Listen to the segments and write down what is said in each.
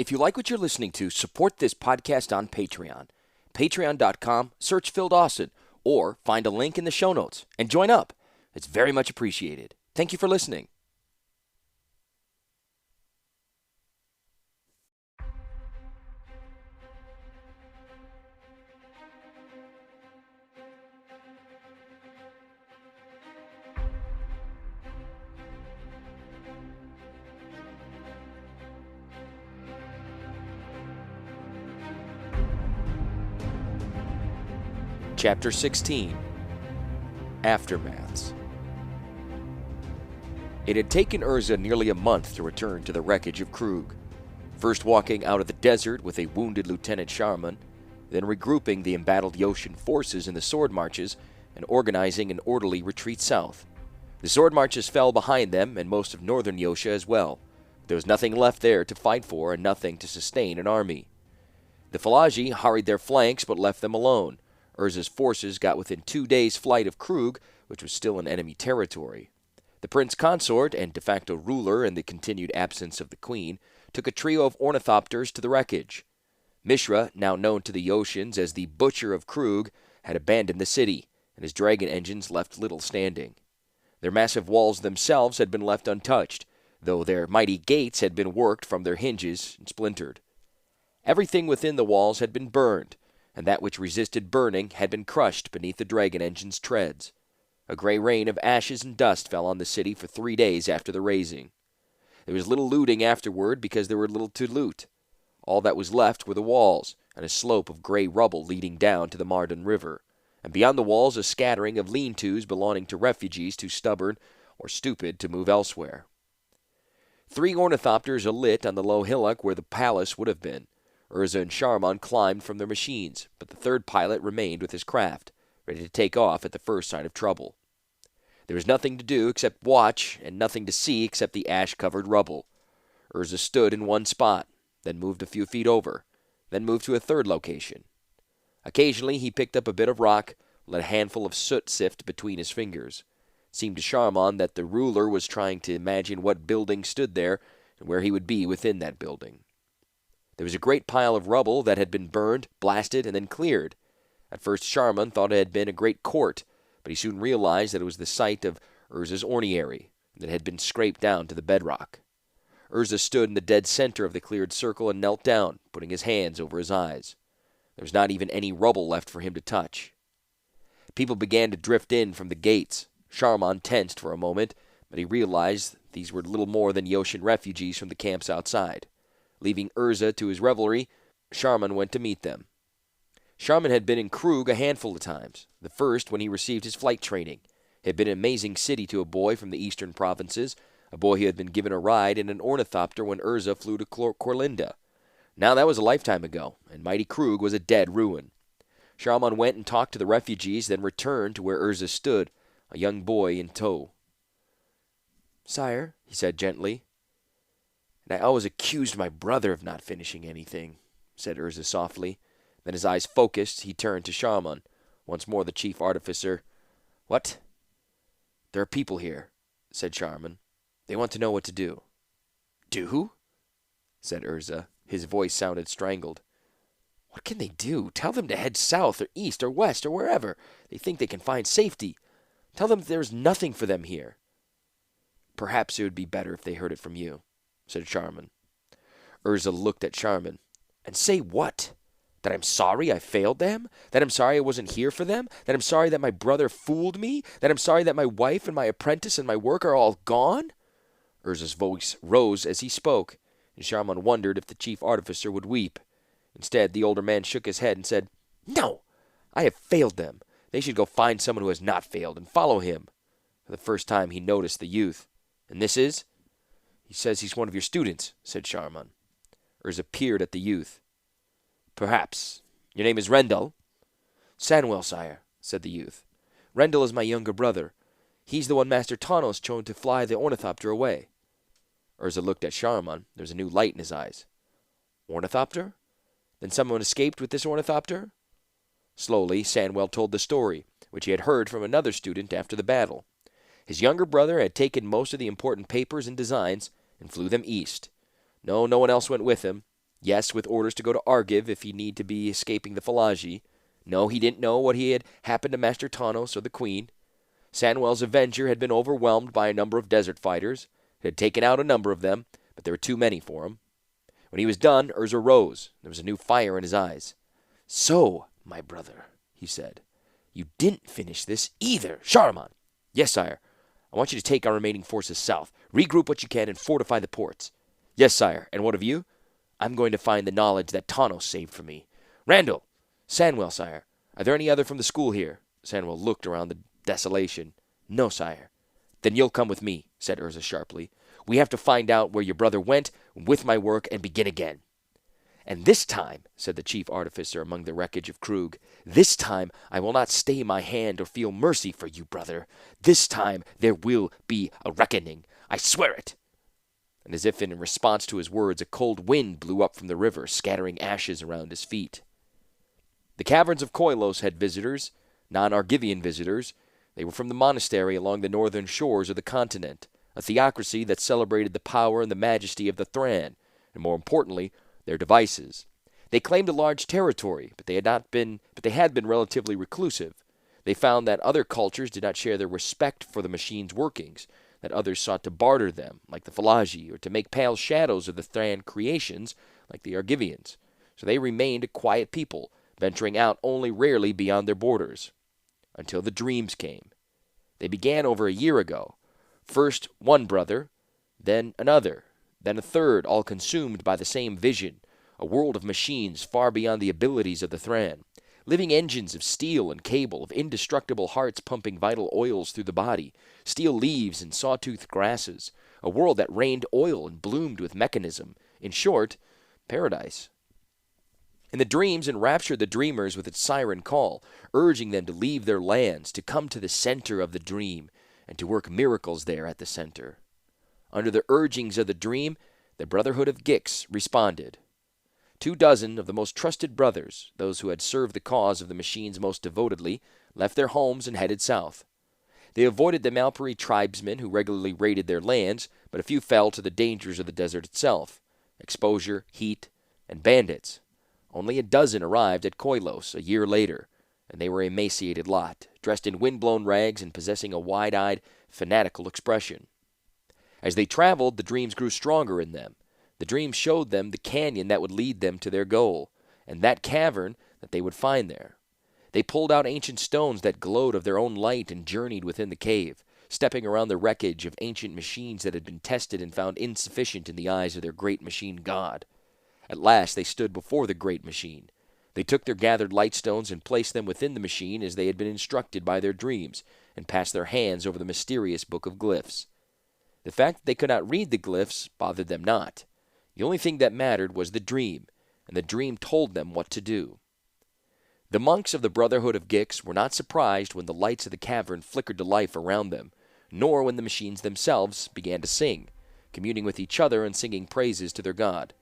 If you like what you're listening to, support this podcast on Patreon. Patreon.com, search Phil Dawson, or find a link in the show notes and join up. It's very much appreciated. Thank you for listening. Chapter 16, Aftermaths. It had taken Urza nearly a month to return to the wreckage of Krug, first walking out of the desert with a wounded Lieutenant Sharman, then regrouping the embattled Yoshin forces in the sword marches and organizing an orderly retreat south. The sword marches fell behind them and most of northern Yosha as well. There was nothing left there to fight for and nothing to sustain an army. The Falaji hurried their flanks but left them alone. Urza's forces got within 2 days' flight of Krug, which was still in enemy territory. The prince consort and de facto ruler in the continued absence of the queen took a trio of ornithopters to the wreckage. Mishra, now known to the Yoshins as the Butcher of Krug, had abandoned the city, and his dragon engines left little standing. Their massive walls themselves had been left untouched, though their mighty gates had been worked from their hinges and splintered. Everything within the walls had been burned, and that which resisted burning had been crushed beneath the dragon engine's treads. A gray rain of ashes and dust fell on the city for 3 days after the razing. There was little looting afterward because there were little to loot. All that was left were the walls, and a slope of gray rubble leading down to the Mardan River, and beyond the walls a scattering of lean-tos belonging to refugees too stubborn or stupid to move elsewhere. 3 ornithopters alit on the low hillock where the palace would have been. Urza and Sharman climbed from their machines, but the third pilot remained with his craft, ready to take off at the first sign of trouble. There was nothing to do except watch, and nothing to see except the ash-covered rubble. Urza stood in one spot, then moved a few feet over, then moved to a third location. Occasionally he picked up a bit of rock, let a handful of soot sift between his fingers. It seemed to Sharman that the ruler was trying to imagine what building stood there and where he would be within that building. There was a great pile of rubble that had been burned, blasted, and then cleared. At first Sharman thought it had been a great court, but he soon realized that it was the site of Urza's orniary that had been scraped down to the bedrock. Urza stood in the dead center of the cleared circle and knelt down, putting his hands over his eyes. There was not even any rubble left for him to touch. People began to drift in from the gates. Sharman tensed for a moment, but he realized these were little more than Yoshin refugees from the camps outside. Leaving Urza to his revelry, Sharman went to meet them. Sharman had been in Krug a handful of times, the first when he received his flight training. It had been an amazing city to a boy from the eastern provinces, a boy who had been given a ride in an ornithopter when Urza flew to Korlinda. Now that was a lifetime ago, and mighty Krug was a dead ruin. Sharman went and talked to the refugees, then returned to where Urza stood, a young boy in tow. "Sire," he said gently. "And I always accused my brother of not finishing anything," said Urza softly. Then his eyes focused, he turned to Sharman. Once more the chief artificer. "What?" "There are people here," said Sharman. "They want to know what to do." "Do?" said Urza. His voice sounded strangled. "What can they do? Tell them to head south or east or west or wherever they think they can find safety. Tell them there's nothing for them here." "Perhaps it would be better if they heard it from you," said Sharman. Urza looked at Sharman. "And say what? That I'm sorry I failed them? That I'm sorry I wasn't here for them? That I'm sorry that my brother fooled me? That I'm sorry that my wife and my apprentice and my work are all gone?" Urza's voice rose as he spoke, and Sharman wondered if the chief artificer would weep. Instead, the older man shook his head and said, "No, I have failed them. They should go find someone who has not failed and follow him." For the first time he noticed the youth. "And this is?" "He says he's one of your students," said Sharman. Urza peered at the youth. "Perhaps. Your name is Rendell?" "Sanwell, sire," said the youth. "Rendell is my younger brother. He's the one Master Tanos chose to fly the ornithopter away." Urza looked at Sharman. There was a new light in his eyes. "Ornithopter? Then someone escaped with this ornithopter?" Slowly, Sanwell told the story, which he had heard from another student after the battle. His younger brother had taken most of the important papers and designs and flew them east. No one else went with him. Yes, with orders to go to Argiv if he need to be escaping the Falaji. No, he didn't know what had happened to Master Tanos or the Queen. Sanwell's Avenger had been overwhelmed by a number of desert fighters. It had taken out a number of them, but there were too many for him. When he was done, Urza rose. There was a new fire in his eyes. "So, my brother," he said, "you didn't finish this either, Sharaman." "Yes, sire. I want you to take our remaining forces south, regroup what you can, and fortify the ports." "Yes, sire. And what of you?" "I'm going to find the knowledge that Tanos saved for me." "Randall!" "Sanwell, sire. Are there any other from the school here?" Sanwell looked around the desolation. "No, sire." "Then you'll come with me," said Urza sharply. "We have to find out where your brother went with my work and begin again." "And this time," said the chief artificer among the wreckage of Krug, "this time I will not stay my hand or feel mercy for you, brother. This time there will be a reckoning. I swear it." And as if in response to his words, a cold wind blew up from the river, scattering ashes around his feet. The caverns of Koilos had visitors, non-Argivian visitors. They were from the monastery along the northern shores of the continent, a theocracy that celebrated the power and the majesty of the Thran, and more importantly, their devices. They claimed a large territory, but they had been relatively reclusive. They found that other cultures did not share their respect for the machine's workings, that others sought to barter them, like the Falaji, or to make pale shadows of the Thran creations, like the Argivians. So they remained a quiet people, venturing out only rarely beyond their borders. Until the dreams came. They began over a year ago. First one brother, then another, then a third, all consumed by the same vision, a world of machines far beyond the abilities of the Thran, living engines of steel and cable, of indestructible hearts pumping vital oils through the body, steel leaves and sawtooth grasses, a world that rained oil and bloomed with mechanism. In short, paradise. And the dreams enraptured the dreamers with its siren call, urging them to leave their lands, to come to the center of the dream, and to work miracles there at the center. Under the urgings of the dream, the Brotherhood of Gix responded. 24 of the most trusted brothers, those who had served the cause of the machines most devotedly, left their homes and headed south. They avoided the Malpari tribesmen who regularly raided their lands, but a few fell to the dangers of the desert itself, exposure, heat, and bandits. Only 12 arrived at Koilos a year later, and they were an emaciated lot, dressed in wind-blown rags and possessing a wide-eyed, fanatical expression. As they traveled, the dreams grew stronger in them. The dreams showed them the canyon that would lead them to their goal, and that cavern that they would find there. They pulled out ancient stones that glowed of their own light and journeyed within the cave, stepping around the wreckage of ancient machines that had been tested and found insufficient in the eyes of their great machine god. At last they stood before the great machine. They took their gathered light stones and placed them within the machine as they had been instructed by their dreams, and passed their hands over the mysterious book of glyphs. The fact that they could not read the glyphs bothered them not. The only thing that mattered was the dream, and the dream told them what to do. The monks of the Brotherhood of Gix were not surprised when the lights of the cavern flickered to life around them, nor when the machines themselves began to sing, communing with each other and singing praises to their god.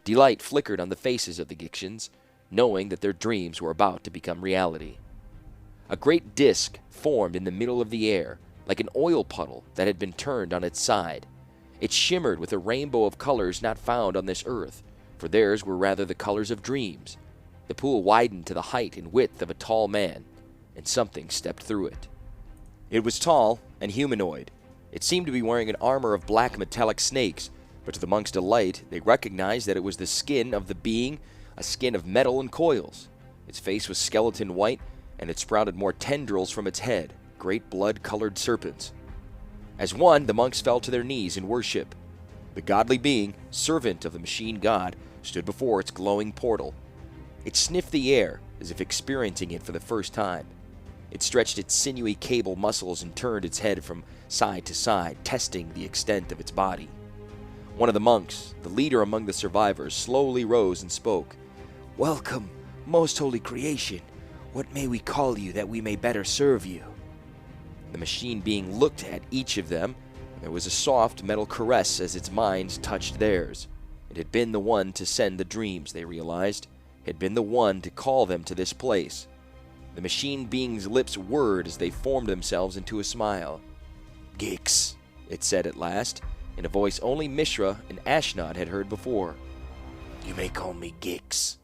Delight flickered on the faces of the Gixians, knowing that their dreams were about to become reality. A great disk formed in the middle of the air, like an oil puddle that had been turned on its side. It shimmered with a rainbow of colors not found on this earth, for theirs were rather the colors of dreams. The pool widened to the height and width of a tall man, and something stepped through it. It was tall and humanoid. It seemed to be wearing an armor of black metallic snakes, but to the monks' delight, they recognized that it was the skin of the being, a skin of metal and coils. Its face was skeleton white, and it sprouted more tendrils from its head, great blood-colored serpents. As one, the monks fell to their knees in worship. The godly being, servant of the machine god, stood before its glowing portal. It sniffed the air, as if experiencing it for the first time. It stretched its sinewy cable muscles and turned its head from side to side, testing the extent of its body. One of the monks, the leader among the survivors, slowly rose and spoke. "Welcome, most holy creation. What may we call you that we may better serve you?" The machine being looked at each of them, and there was a soft metal caress as its minds touched theirs. It had been the one to send the dreams, they realized. It had been the one to call them to this place. The machine being's lips whirred as they formed themselves into a smile. "Gix," it said at last, in a voice only Mishra and Ashnod had heard before. You may call me Gix.